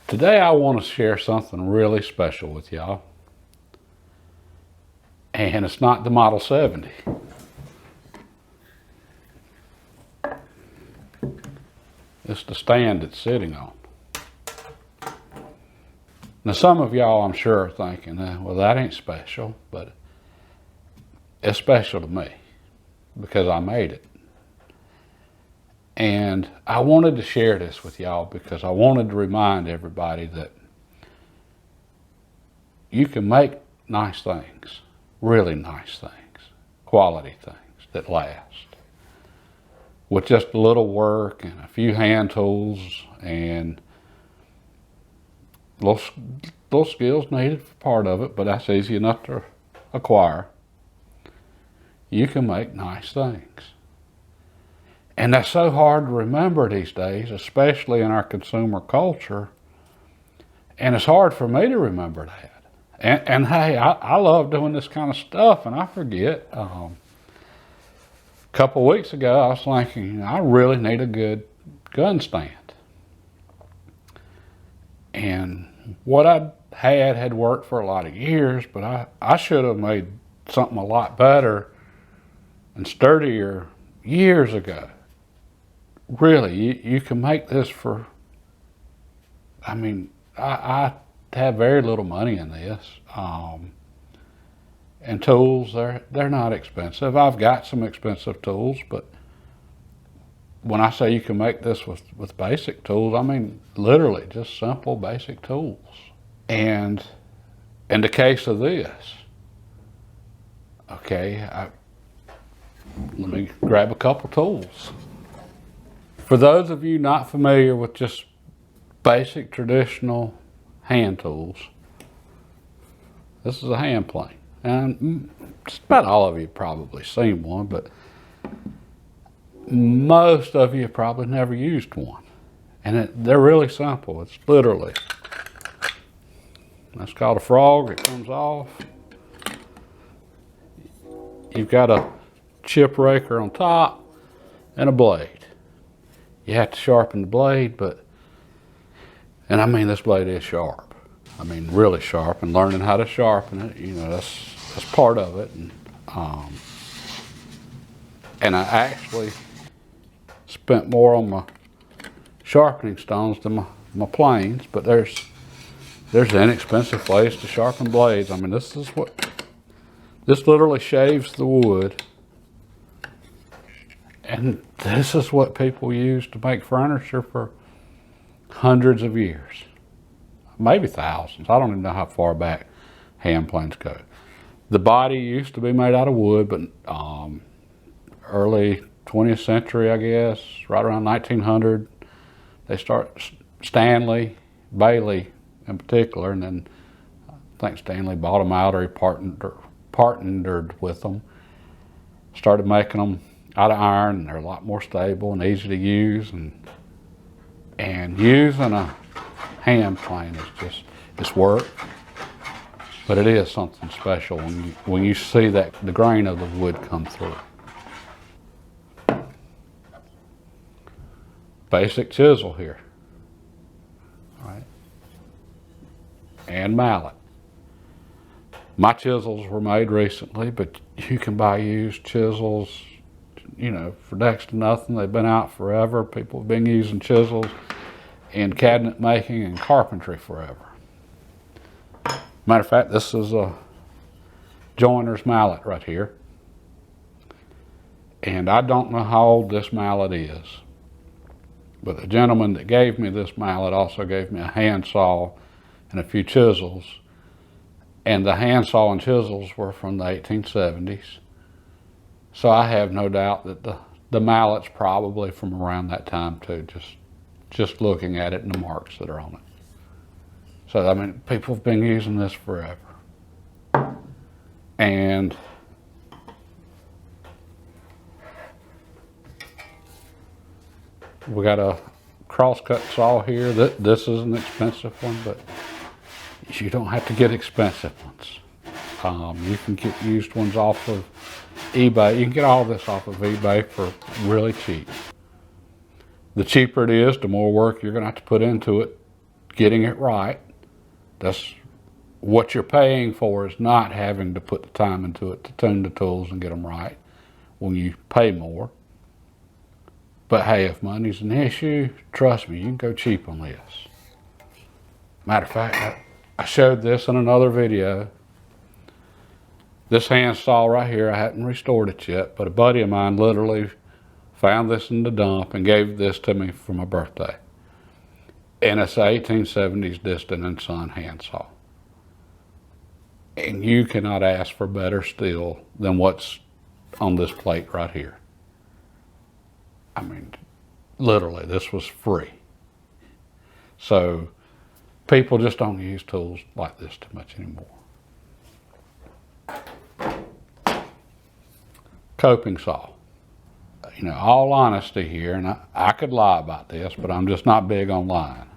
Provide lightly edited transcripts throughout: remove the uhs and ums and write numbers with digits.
Today I want to share something really special with y'all. And it's not the Model 70. It's the stand it's sitting on. Now some of y'all I'm sure are thinking, well, that ain't special, but it's special to me because I made it. And I wanted to share this with y'all because I wanted to remind everybody that you can make nice things, really nice things, quality things that last with just a little work and a few hand tools and little skills needed for part of it, but that's easy enough to acquire. You can make nice things. And that's so hard to remember these days, especially in our consumer culture. And it's hard for me to remember that. And hey, I love doing this kind of stuff, and I forget. A couple of weeks ago, I was thinking, I really need a good gun stand. And what I had worked for a lot of years, but I should have made something a lot better and sturdier years ago. Really, you can make this for, I have very little money in this. And tools, they're not expensive. I've got some expensive tools, but when I say you can make this with basic tools, I mean literally just simple basic tools. And in the case of this, okay, let me grab a couple tools. For those of you not familiar with just basic traditional hand tools, this is a hand plane. And just about all of you have probably seen one, but most of you have probably never used one. And they're really simple. It's literally, that's called a frog. It comes off. You've got a chip raker on top and a blade. You have to sharpen the blade, and I mean this blade is sharp. I mean really sharp, and learning how to sharpen it, that's part of it. And I actually spent more on my sharpening stones than my planes, but there's inexpensive ways to sharpen blades. I mean, this literally shaves the wood. And this is what people use to make furniture for hundreds of years, maybe thousands. I don't even know how far back hand planes go. The body used to be made out of wood, but early 20th century, I guess, right around 1900, they start Stanley, Bailey in particular, and then I think Stanley bought them out or he partnered with them, started making them out of iron, and they're a lot more stable and easy to use, and using a hand plane is it's work, but it is something special when you see that the grain of the wood come through. Basic chisel here, all right, and mallet. My chisels were made recently, but you can buy used chisels, for next to nothing. They've been out forever. People have been using chisels in cabinet making and carpentry forever. Matter of fact, this is a joiner's mallet right here. And I don't know how old this mallet is, but the gentleman that gave me this mallet also gave me a handsaw and a few chisels. And the handsaw and chisels were from the 1870s. So I have no doubt that the mallet's probably from around that time too, just looking at it and the marks that are on it. So, I mean, people have been using this forever. And we got a crosscut saw here. This is an expensive one, but you don't have to get expensive ones. You can get used ones off of eBay. You can get all this off of eBay for really cheap. The cheaper it is, the more work you're going to have to put into it getting it right. That's what you're paying for, is not having to put the time into it to tune the tools and get them right when you pay more. But hey, if money's an issue, trust me, you can go cheap on this. Matter of fact, I showed this in another video. This hand saw right here, I hadn't restored it yet, but a buddy of mine literally found this in the dump and gave this to me for my birthday. And it's an 1870s Distant & Son handsaw. And you cannot ask for better steel than what's on this plate right here. I mean, literally, this was free. So people just don't use tools like this too much anymore. Coping saw. You know, all honesty here, and I could lie about this, but I'm just not big on lying.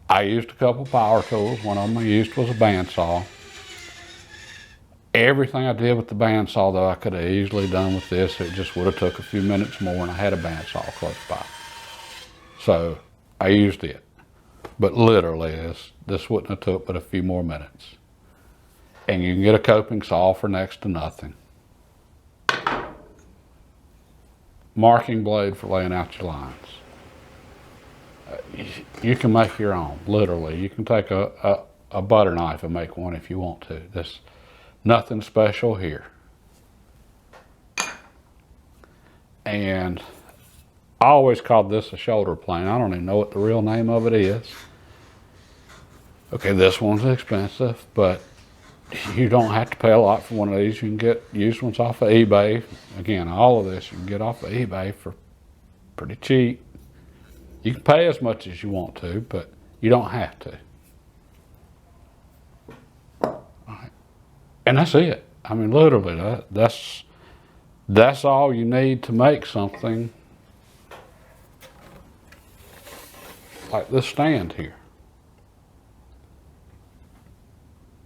I used a couple power tools. One of them I used was a bandsaw. Everything I did with the bandsaw, though, I could have easily done with this. It just would have took a few minutes more, and I had a bandsaw close by. So I used it. But literally, this wouldn't have took but a few more minutes. And you can get a coping saw for next to nothing. Marking blade for laying out your lines. You can make your own, literally. You can take a butter knife and make one if you want to. There's nothing special here. And I always called this a shoulder plane. I don't even know what the real name of it is. Okay, this one's expensive, but you don't have to pay a lot for one of these. You can get used ones off of eBay. Again, all of this you can get off of eBay for pretty cheap. You can pay as much as you want to, but you don't have to. All right. And that's it. I mean, literally, that's all you need to make something like this stand here.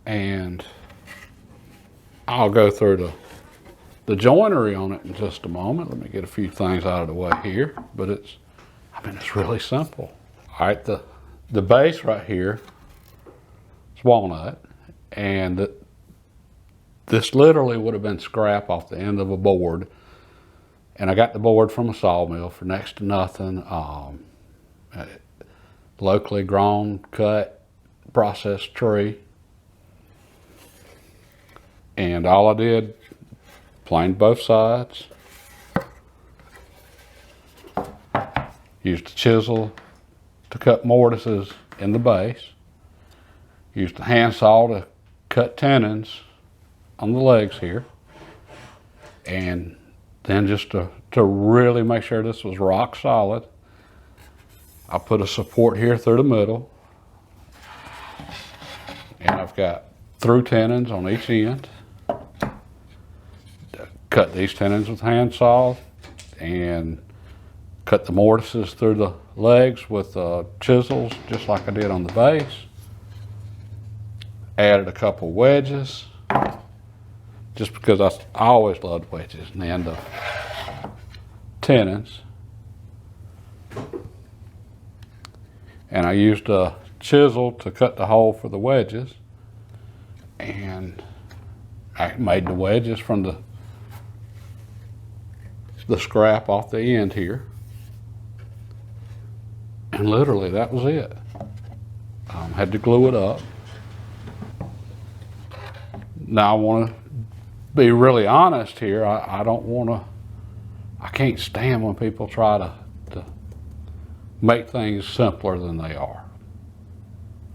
And I'll go through the joinery on it in just a moment. Let me get a few things out of the way here, but it's really simple. All right, the base right here is walnut, and this literally would have been scrap off the end of a board, and I got the board from a sawmill for next to nothing. Locally grown, cut, processed tree. And all I did, planed both sides, used a chisel to cut mortises in the base, used a handsaw to cut tenons on the legs here, and then just to really make sure this was rock solid, I put a support here through the middle, and I've got through tenons on each end. Cut these tenons with handsaw and cut the mortises through the legs with chisels, just like I did on the base. Added a couple wedges, just because I always loved wedges, and then the tenons. And I used a chisel to cut the hole for the wedges, and I made the wedges from the scrap off the end here, and literally that was it. Had to glue it up. Now I want to be really honest here. I can't stand when people try to make things simpler than they are.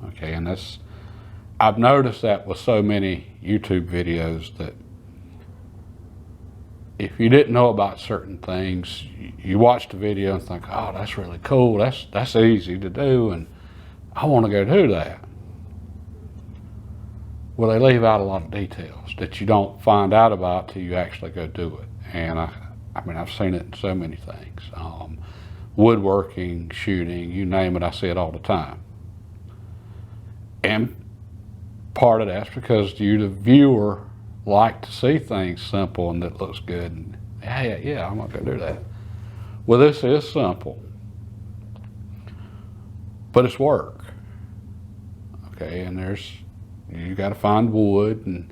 Okay, and I've noticed that with so many YouTube videos, that if you didn't know about certain things, you watch the video and think, oh, that's really cool, that's easy to do, and I want to go do that. Well, they leave out a lot of details that you don't find out about till you actually go do it. And I've seen it in so many things. Woodworking, shooting, you name it, I see it all the time. And part of that's because you, the viewer, like to see things simple and that looks good, and yeah, I'm not gonna do that. Well, this is simple, but it's work. Okay, and you got to find wood, and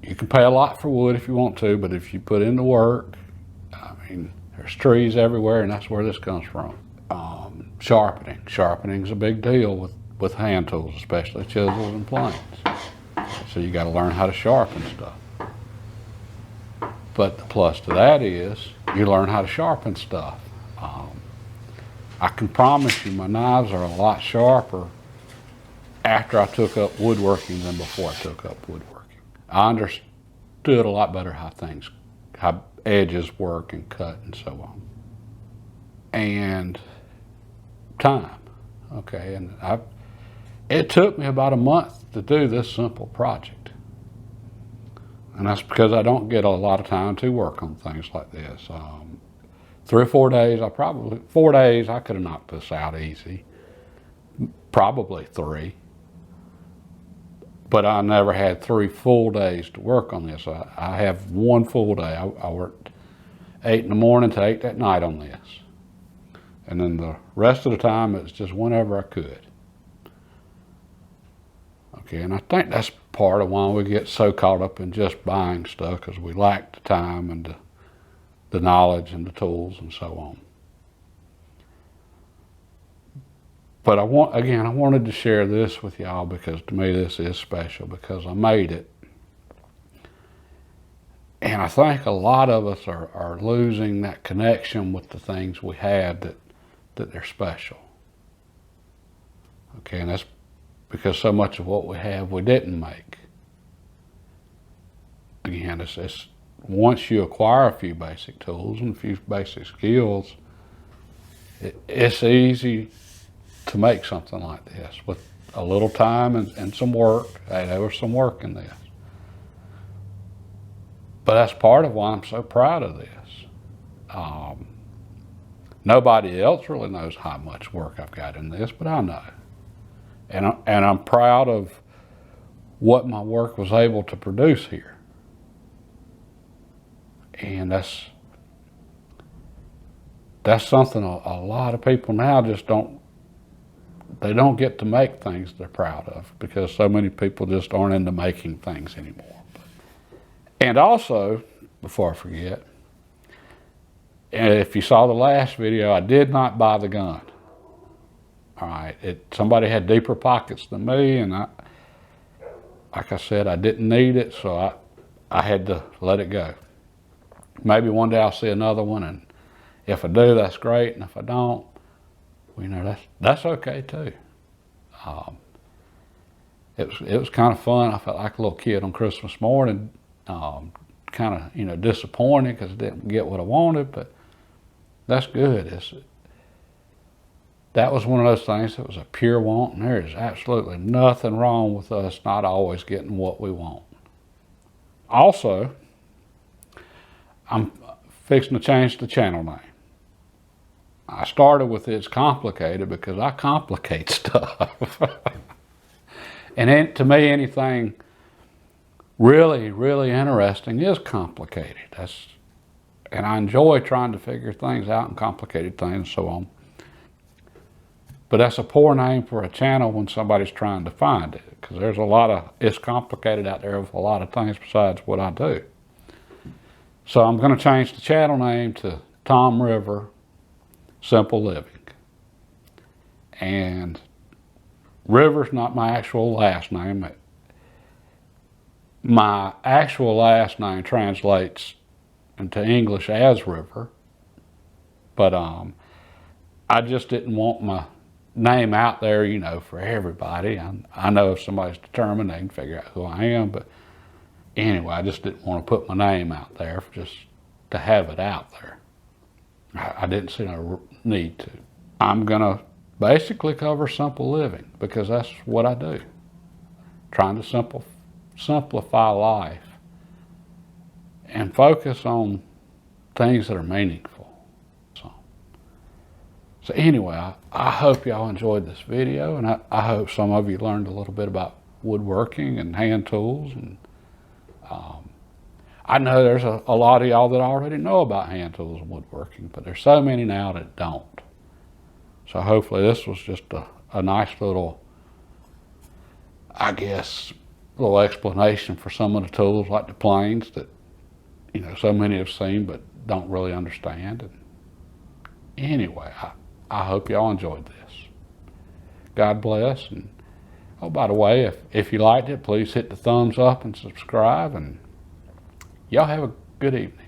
you can pay a lot for wood if you want to, but if you put in the work, I mean, there's trees everywhere, and that's where this comes from. Sharpening. Sharpening's a big deal with hand tools, especially chisels and planes. So you got to learn how to sharpen stuff. But the plus to that is you learn how to sharpen stuff. I can promise you my knives are a lot sharper after I took up woodworking than before I took up woodworking. I understood a lot better how edges work and cut and so on. And time, okay, and it took me about a month to do this simple project. And that's because I don't get a lot of time to work on things like this. 3 or 4 days, 4 days, I could have knocked this out easy. Probably 3. But I never had 3 full days to work on this. I have 1 full day. I worked 8 in the morning to 8 at night on this. And then the rest of the time, it's just whenever I could. Okay, and I think that's part of why we get so caught up in just buying stuff, because we lack the time and the knowledge and the tools and so on. But I wanted to share this with y'all because to me this is special, because I made it. And I think a lot of us are losing that connection with the things we had that they're special. Okay, and that's because so much of what we have we didn't make. Again, it's once you acquire a few basic tools and a few basic skills, it's easy to make something like this with a little time and some work. Hey, there was some work in this. But that's part of why I'm so proud of this. Nobody else really knows how much work I've got in this, but I know. And I'm proud of what my work was able to produce here. And that's something a lot of people now just don't get to make things they're proud of, because so many people just aren't into making things anymore. And also, before I forget, if you saw the last video, I did not buy the gun. All right, somebody had deeper pockets than me, and like I said, I didn't need it, so I had to let it go. Maybe one day I'll see another one, and if I do, that's great, and if I don't, well, you know, that's okay too. It was kind of fun. I felt like a little kid on Christmas morning, kind of, you know, disappointed because I didn't get what I wanted, but that's good. That was one of those things that was a pure want, and there is absolutely nothing wrong with us not always getting what we want. Also, I'm fixing to change the channel name. I started with It's Complicated because I complicate stuff. And to me, anything really, really interesting is complicated. And I enjoy trying to figure things out and complicated things and so on. But that's a poor name for a channel when somebody's trying to find it, because there's a lot of It's Complicated out there with a lot of things besides what I do. So I'm going to change the channel name to Tom River Simple Living. And River's not my actual last name. My actual last name translates into English as River, but I just didn't want my name out there, you know, for everybody. I know if somebody's determined, they can figure out who I am, but anyway, I just didn't want to put my name out there just to have it out there. I didn't see no need to. I'm gonna basically cover simple living because that's what I do. Trying to simplify life and focus on things that are meaningful. So anyway, I hope y'all enjoyed this video, and I hope some of you learned a little bit about woodworking and hand tools. And I know there's a lot of y'all that already know about hand tools and woodworking, but there's so many now that don't. So hopefully this was just a nice little, I guess, little explanation for some of the tools like the planes that, so many have seen but don't really understand. And anyway, I hope y'all enjoyed this. God bless. And oh, by the way, if you liked it, please hit the thumbs up and subscribe. And y'all have a good evening.